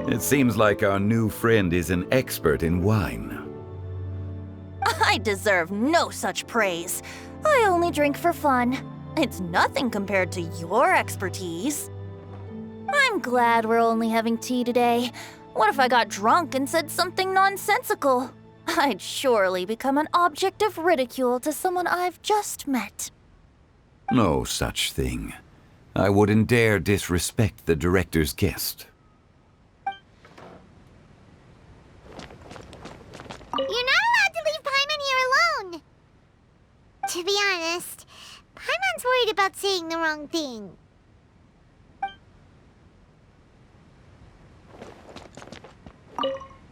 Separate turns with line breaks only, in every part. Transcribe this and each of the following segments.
It seems like our new friend is an expert in wine.
I deserve no such praise. I only drink for fun. It's nothing compared to your expertise. I'm glad we're only having tea today. What if I got drunk and said something nonsensical? I'd surely become an object of ridicule to someone I've just met.
No such thing. I wouldn't dare disrespect the director's guest.
You're not allowed to leave Paimon here alone! To be honest, Paimon's worried about saying the wrong thing.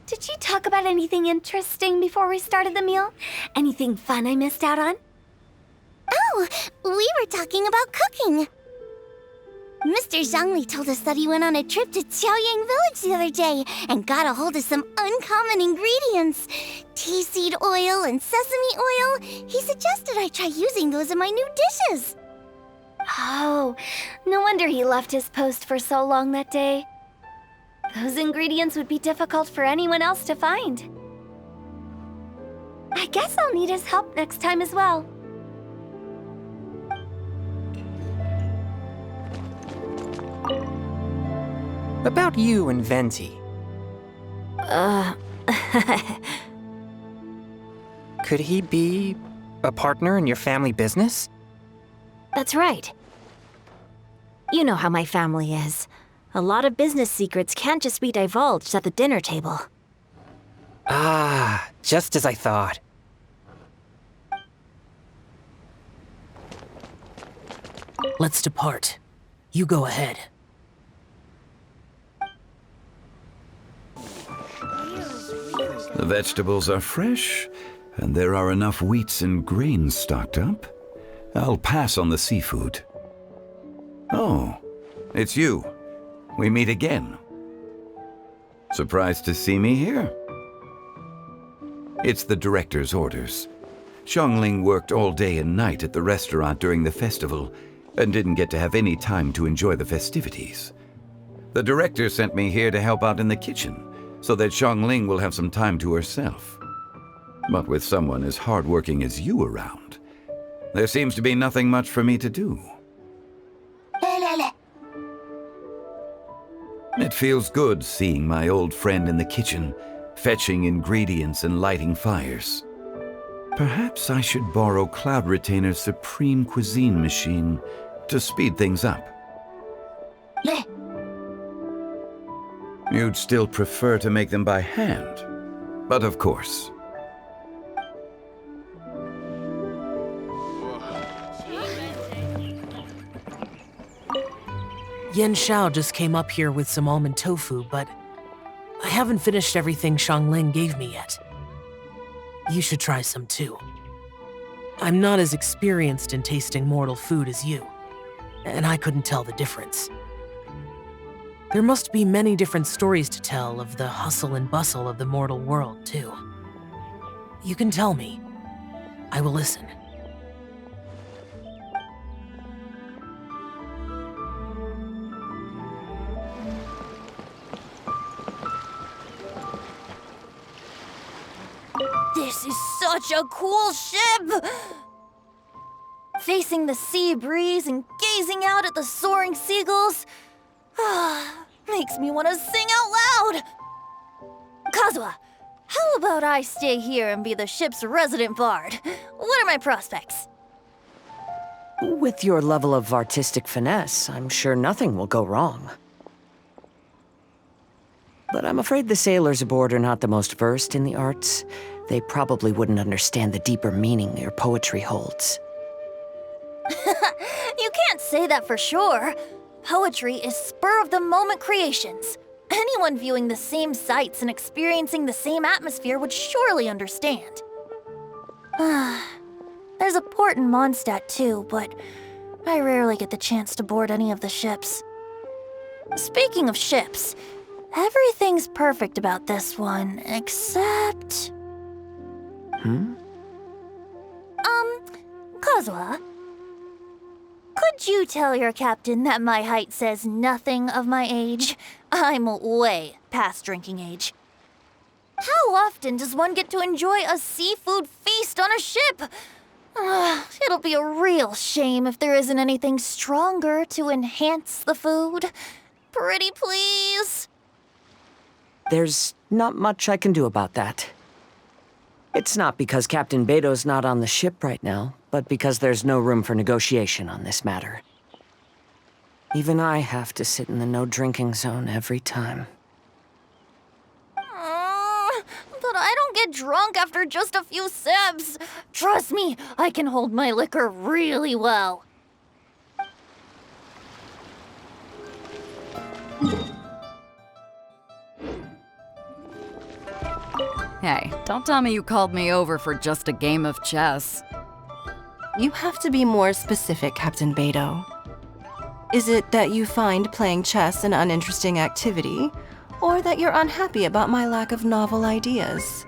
Did you talk about anything interesting before we started the meal? Anything fun I missed out on?
Oh, we were talking about cooking. Mr. Zhongli told us that he went on a trip to Qiaoyang Village the other day and got a hold of some uncommon ingredients. Tea seed oil and sesame oil. He suggested I try using those in my new dishes.
Oh, no wonder he left his post for so long that day. Those ingredients would be difficult for anyone else to find. I guess I'll need his help next time as well.
About you and Venti. Could he be a partner in your family business?
That's right. You know how my family is. A lot of business secrets can't just be divulged at the dinner table.
Ah, just as I thought.
Let's depart. You go ahead.
The vegetables are fresh, and there are enough wheats and grains stocked up. I'll pass on the seafood. Oh, it's you. We meet again. Surprised to see me here? It's the director's orders. Xiangling worked all day and night at the restaurant during the festival and didn't get to have any time to enjoy the festivities. The director sent me here to help out in the kitchen so that Xiangling will have some time to herself. But with someone as hardworking as you around, there seems to be nothing much for me to do. It feels good seeing my old friend in the kitchen, fetching ingredients and lighting fires. Perhaps I should borrow Cloud Retainer's Supreme Cuisine machine to speed things up. You'd still prefer to make them by hand, but of course.
Yen Xiao just came up here with some almond tofu, but I haven't finished everything Xiangling gave me yet. You should try some too. I'm not as experienced in tasting mortal food as you, and I couldn't tell the difference. There must be many different stories to tell of the hustle and bustle of the mortal world, too. You can tell me. I will listen.
This is such a cool ship! Facing the sea breeze and gazing out at the soaring seagulls, makes me want to sing out loud! Kazuha, how about I stay here and be the ship's resident bard? What are my prospects?
With your level of artistic finesse, I'm sure nothing will go wrong. But I'm afraid the sailors aboard are not the most versed in the arts. They probably wouldn't understand the deeper meaning your poetry holds.
You can't say that for sure. Poetry is spur-of-the-moment creations. Anyone viewing the same sights and experiencing the same atmosphere would surely understand. There's a port in Mondstadt too, but I rarely get the chance to board any of the ships. Speaking of ships, everything's perfect about this one, except... Kazuha? Could you tell your captain that my height says nothing of my age? I'm way past drinking age. How often does one get to enjoy a seafood feast on a ship? It'll be a real shame if there isn't anything stronger to enhance the food. Pretty please.
There's not much I can do about that. It's not because Captain Beto's not on the ship right now, but because there's no room for negotiation on this matter. Even I have to sit in the no-drinking zone every time.
But I don't get drunk after just a few sips. Trust me, I can hold my liquor really well.
Hey, don't tell me you called me over for just a game of chess.
You have to be more specific, Captain Beto. Is it that you find playing chess an uninteresting activity, or that you're unhappy about my lack of novel ideas?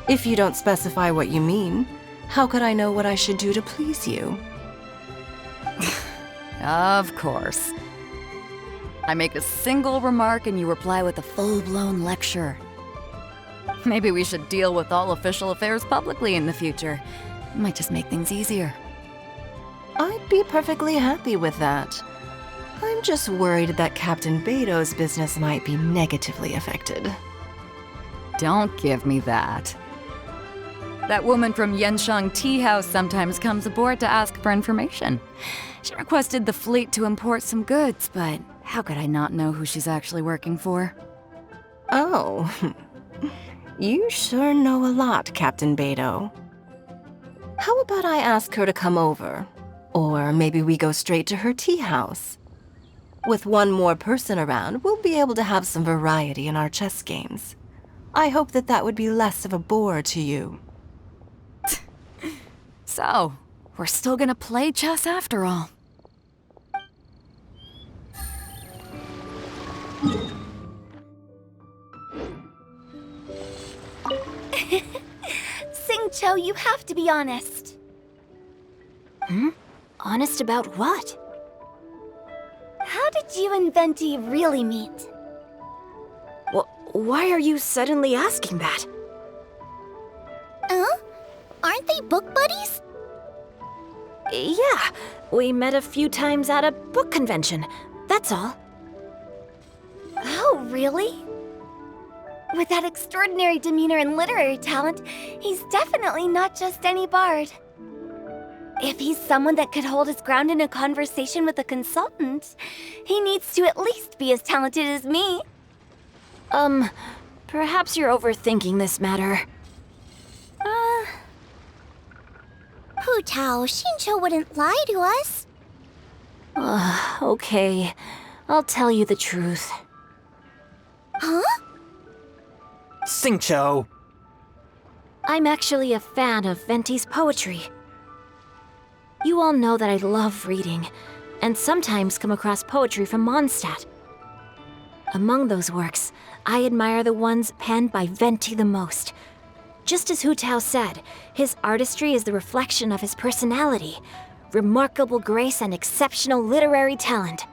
If you don't specify what you mean, how could I know what I should do to please you?
Of course. I make a single remark and you reply with a full-blown lecture. Maybe we should deal with all official affairs publicly in the future. Might just make things easier.
I'd be perfectly happy with that. I'm just worried that Captain Beto's business might be negatively affected.
Don't give me that. That woman from Yenshang Tea House sometimes comes aboard to ask for information. She requested the fleet to import some goods, but how could I not know who she's actually working for?
Oh, you sure know a lot, Captain Beto. How about I ask her to come over? Or maybe we go straight to her tea house. With one more person around, we'll be able to have some variety in our chess games. I hope that that would be less of a bore to you.
So, we're still gonna play chess after all.
Xingqiu, you have to be honest.
Honest about what?
How did you and Venti really meet?
Why are you suddenly asking that?
Aren't they book buddies?
Yeah, we met a few times at a book convention. That's all.
Oh, really? With that extraordinary demeanor and literary talent, he's definitely not just any bard. If he's someone that could hold his ground in a conversation with a consultant, he needs to at least be as talented as me.
Perhaps you're overthinking this matter.
Hu Tao, Xingqiu wouldn't lie to us.
Okay. I'll tell you the truth.
Huh?
Xingqiu!
I'm actually a fan of Venti's poetry. You all know that I love reading, and sometimes come across poetry from Mondstadt. Among those works, I admire the ones penned by Venti the most. Just as Hu Tao said, his artistry is the reflection of his personality, remarkable grace and exceptional literary talent.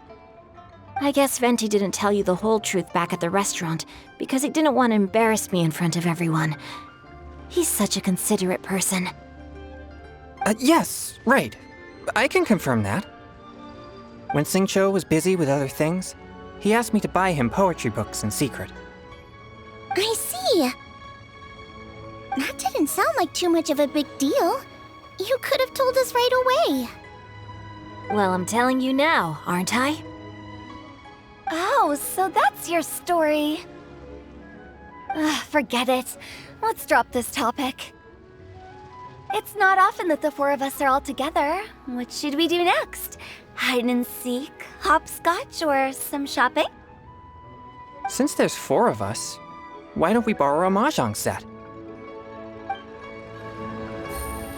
I guess Venti didn't tell you the whole truth back at the restaurant because he didn't want to embarrass me in front of everyone. He's such a considerate person.
Yes, right. I can confirm that. When Xingqiu was busy with other things, he asked me to buy him poetry books in secret.
I see. That didn't sound like too much of a big deal. You could have told us right away.
Well, I'm telling you now, aren't I?
Oh, so that's your story. Forget it. Let's drop this topic. It's not often that the four of us are all together. What should we do next? Hide and seek, hopscotch, or some shopping?
Since there's 4 of us, why don't we borrow a mahjong set?